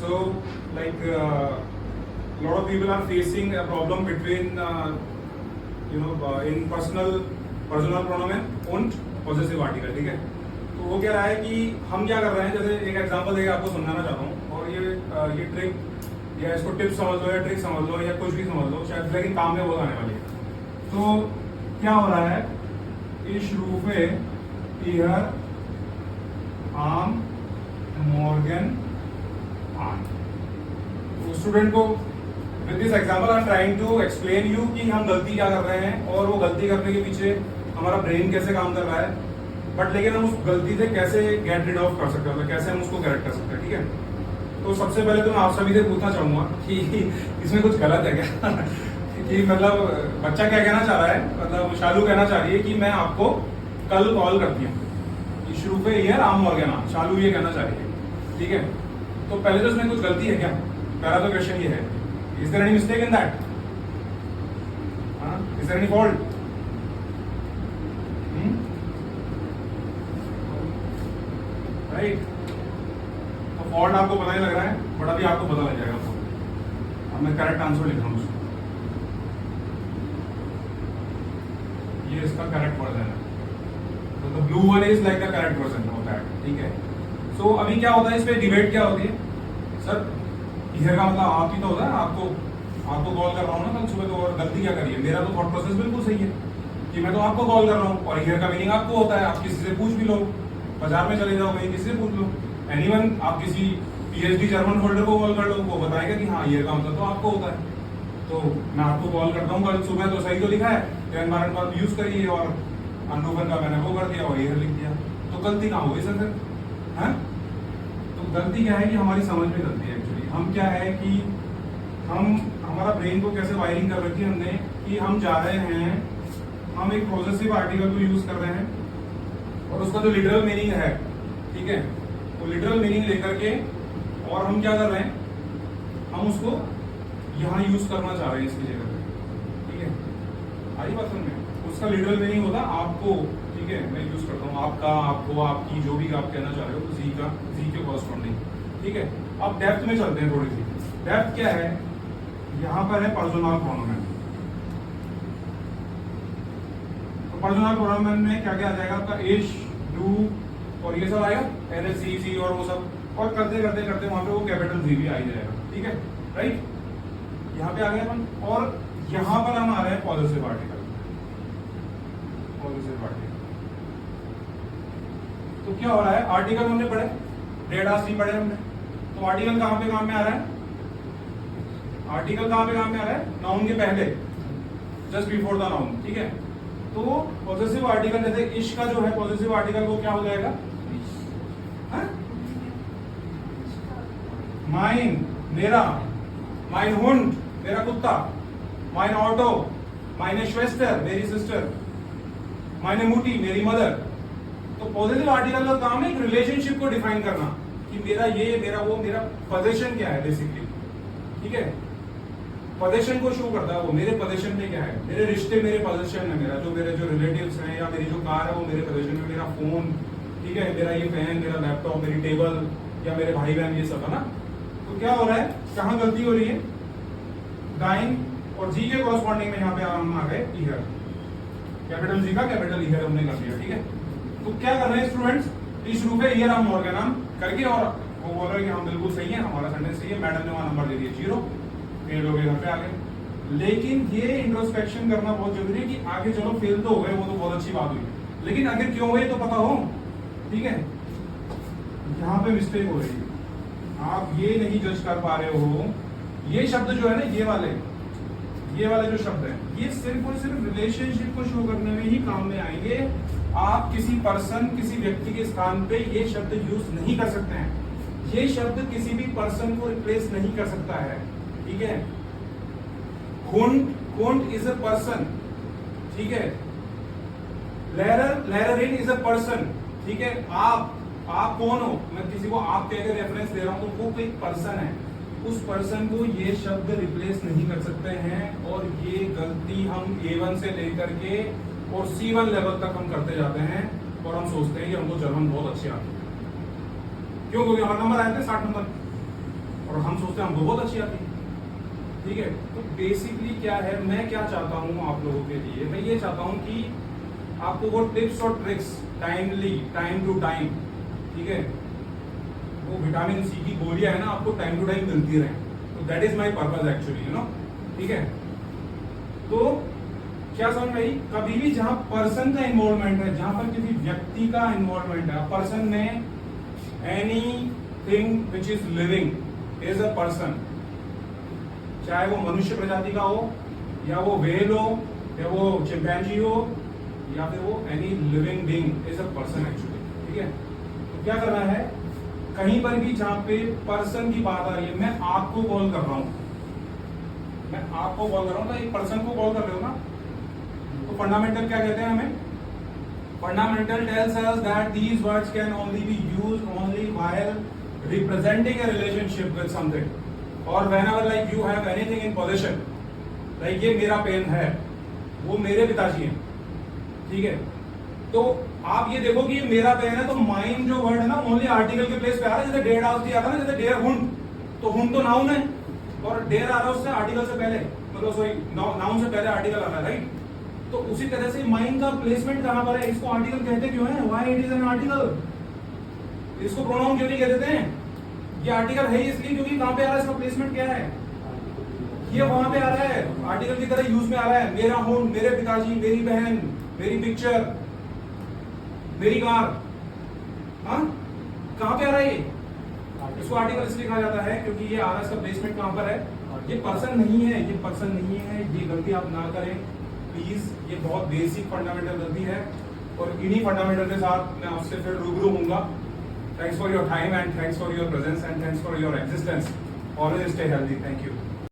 So, like, lot of people are facing a problem between, in personal pronoun und possessive article, ठीक है? तो वो क्या रहा है कि हम क्या कर रहे हैं, जैसे एक एग्जांपल देकर आपको समझाना चाहता हूँ, और ये ट्रिक या इसको टिप समझ लो या ट्रिक समझ लो या कुछ भी समझ लो, शायद लेकिन काम में वो आने वाली है। तो क्या हो रहा है, Ich rufe ihr am Morgen an। तो स्टूडेंट को with this example I am trying to explain you कि हम गलती क्या कर रहे हैं और वो गलती करने के पीछे हमारा ब्रेन कैसे काम कर रहा है, बट लेकिन हम उस गलती से कैसे गेट रिड ऑफ कर सकते हैं, कैसे हम उसको करेक्ट कर सकते हैं, ठीक है? तो सबसे पहले तो मैं आप सभी से पूछना चाहूंगा कि इसमें कुछ गलत है क्या? कि मतलब बच्चा क्या कहना चाह रहा है, मतलब शालू कहना चाह रही है कि मैं आपको कल कॉल करती हूँ, शुरू पे ईयर आम मॉर्गन, शालू ये कहना चाह रही है, ठीक है? तो पहले तो इसमें कुछ गलती है क्या? पहला तो क्वेश्चन ये है, is there any mistake in that? Is there any fault? Right, तो फॉल्ट आपको पता ही लग रहा है, बट अभी आपको पता लग जाएगा। अब मैं करेक्ट आंसर लिख रहा हूँ, ये इसका करेक्ट वर्जन है, तो the blue one is like the correct version होता है, ठीक है? सो अभी क्या होता है, इस पे डिबेट क्या होती है, सर इधर का मतलब आप ही तो होता है, आपको कॉल कर रहा हूँ ना कल सुबह, तो और गलती क्या करिए? मेरा तो थॉट प्रोसेस बिल्कुल सही है कि मैं तो आपको कॉल कर रहा हूँ, और हियर का मीनिंग आपको होता है, आप किसी से पूछ भी लो, बाजार में चले जाओ कहीं, किसी से पूछ लो, एनीवन, आप किसी पीएचडी जर्मन होल्डर को कॉल कर लो, वो बताएगा कि हाँ हियर का मतलब तो आपको होता है। तो मैं आपको कॉल करता हूँ कल सुबह, तो सही तो लिखा है, एनवायरमेंट यूज करिए, और अनोवर का मैंने वो कर दिया और हियर लिख दिया, तो गलती कहाँ हुई सर फिर? है तो गलती क्या है कि हमारी समझ में गलती है एक्चुअली। हम क्या है कि हमारा ब्रेन को कैसे वायरिंग कर रखी है हमने, कि हम जा रहे हैं, हम एक पॉजिटिव आर्टिकल को यूज कर रहे हैं, और उसका जो लिटरल मीनिंग है, ठीक है, वो लिटरल मीनिंग लेकर के, और हम क्या कर रहे हैं, हम उसको यहाँ यूज करना चाह रहे हैं इसकी जगह पे, ठीक है? आई बात समझ में? उसका लिटरल मीनिंग होता है आपको, ठीक है, मैं यूज करता हूँ आपका, आपको, आपकी, जो भी आप कहना चाह रहे हो, जी के कॉरस्पॉन्डिंग, ठीक है? अब डेप्थ में चलते हैं थोड़ी सी। डेप्थ क्या है, यहाँ पर है पर्सनल प्रोनोमेन। तो पर्सनल प्रोनोमेन में क्या क्या आ जाएगा आपका? इश, डू और ये सब आएगा, एल, सी और वो सब, और करते करते करते वहां पे वो कैपिटल जी भी आ ही जाएगा, ठीक है? राइट, यहाँ पे आ गए अपन, और यहाँ पर हम आ रहे हैं पॉजिटिव आर्टिकल। तो क्या हो रहा है, आर्टिकल हमने पढ़े, डेट आज नहीं पढ़े हमने, तो आर्टिकल कहां पे काम में आ रहा है? आर्टिकल कहां पे काम में आ रहा है? नाउन के पहले, जस्ट बिफोर द नाउन, ठीक है? तो पॉजिटिव आर्टिकल, जैसे इश का जो है पॉजिटिव आर्टिकल, वो क्या हो जाएगा? माइन, मेरा, माइन हुंड, मेरा कुत्ता, माइन ऑटो, माइने श्वेस्टर, मेरी सिस्टर, माइने मुटी, मेरी मदर। तो पॉजिटिव आर्टिकल का काम है एक रिलेशनशिप को डिफाइन करना, कि मेरा ये, मेरा वो, मेरा पोजीशन क्या है बेसिकली, ठीक है? पोजीशन को शो करता है वो, मेरे पोजीशन में क्या है, मेरे रिश्ते मेरे पोजीशन में, मेरा मेरे जो रिलेटिव्स हैं, या मेरी जो कार है वो मेरे पोजीशन में, मेरा फोन, ठीक है, मेरा ये फैन, मेरा लैपटॉप, मेरी टेबल, या मेरे भाई बहन, ये सब है ना? तो क्या हो रहा है, कहाँ गलती हो रही है? डाइन और जी के कॉरस्पॉन्डिंग में यहाँ पे हम आ गए ईयर, कैपिटल जी का कैपिटल ईयर हमने कर दिया, ठीक है? तो क्या कर रहे हैं स्टूडेंट्स, इस रूप में ईयर हम मॉर्गन नाम करके, और वो बोल रहे हैं कि हम बिल्कुल सही है, हमारा सेंटेंस सही है, मैडम ने वहां नंबर दे दिया 0, फेल हो गए, घर पे आ गए। लेकिन ये इंट्रोस्पेक्शन करना बहुत जरूरी है कि आगे चलो फेल तो हो गए, वो तो बहुत अच्छी बात हुई, लेकिन आगे क्यों हुए तो पता हो, ठीक है? यहाँ पे मिस्टेक हो रही है, आप ये नहीं जज कर पा रहे हो, ये शब्द जो है ना, ये वाले जो शब्द है, ये सिर्फ और सिर्फ रिलेशनशिप को शो करने में ही काम में आएंगे। आप किसी पर्सन, किसी व्यक्ति के स्थान पे ये शब्द यूज नहीं कर सकते हैं, ये शब्द किसी भी पर्सन को रिप्लेस नहीं कर सकता है, ठीक है? हुंड इज अ पर्सन, ठीक है? लेररिन इज अ पर्सन, ठीक है? आप कौन हो? मैं किसी को आप कहकर रेफरेंस दे रहा हूं, तो वो कोई पर्सन है, उस पर्सन को ये शब्द रिप्लेस नहीं कर सकते हैं, और ये गलती हम A1 से लेकर के और C1 लेवल तक हम करते जाते हैं, और हम सोचते हैं कि हमको जर्मन बहुत अच्छी आती है। क्यों? क्योंकि हमारे नंबर आए थे 60 नंबर, और हम सोचते हैं हमको बहुत अच्छी आती है। ठीक है, तो बेसिकली क्या है, मैं क्या चाहता हूँ आप लोगों के लिए, मैं ये चाहता हूँ कि आपको वो टिप्स और tricks timely, time to time, ठीक है, वो विटामिन सी की गोलियां है ना, आपको टाइम टू टाइम मिलती रहे। तो that is my purpose actually, you know. ठीक है, तो क्या समझ में आई, कभी भी जहां पर्सन का इन्वॉल्वमेंट है, जहां पर किसी व्यक्ति का इन्वॉल्वमेंट है, पर्सन में any thing which is living is a person, चाहे वो मनुष्य प्रजाति का हो, या वो व्हेल हो, या वो चिंपैंजी हो, या फिर वो any living being is a person actually. ठीक है, तो क्या करना है, कहीं पर भी जहां पे पर्सन की बात आ रही है, मैं आपको कॉल कर रहा हूं, मैं आपको कॉल कर रहा हूं, तो एक पर्सन को कॉल कर रहे हो ना, तो फंडामेंटल क्या कहते हैं हमें, fundamental tells us that these words can only be used only while representing a relationship with something, और whenever like you have anything in possession, like ये मेरा पेन है, वो मेरे पिताजी हैं। ठीक है, तो आप ये देखो कि ये मेरा पेन है, तो माइन जो वर्ड है ना, ओनली आर्टिकल के प्लेस पे आ रहा है। जैसे डेयर हाउस दिया था ना, जैसे डेयर हुंड, तो हुंड तो नाउन है, और डेयर आ रहा है उससे आर्टिकल से पहले, मतलब सॉरी नाउन से पहले आर्टिकल आ रहा है, राइट। तो उसी तरह से माइन का प्लेसमेंट कहां पर है, इसको आर्टिकल कहते क्यों है, why it is an article, इसको प्रोनाउन क्यों नहीं कह देते हैं, ये आर्टिकल है इसलिए क्योंकि कहां पे आ रहा है, इसका प्लेसमेंट क्या है, ये वहां पे आ रहा है, आर्टिकल की तरह यूज में आ रहा है। मेरा होम, मेरे पिताजी, मेरी बहन, मेरी पिक्चर, मेरी कार, हाँ कहां पे आ रहा है ये, इसको आर्टिकल इसलिए कहा जाता है क्योंकि ये आ रहा है, इसका प्लेसमेंट कहां पर है, ये पर्सन नहीं है, ये पर्सन नहीं है। ये गलती आप ना करें प्लीज, ये बहुत बेसिक फंडामेंटल गलती है, और इन्हीं फंडामेंटल के साथ मैं आपसे फिर रूबरू होऊंगा। Thanks for your time and thanks for your presence and thanks for your existence. Always stay healthy. Thank you.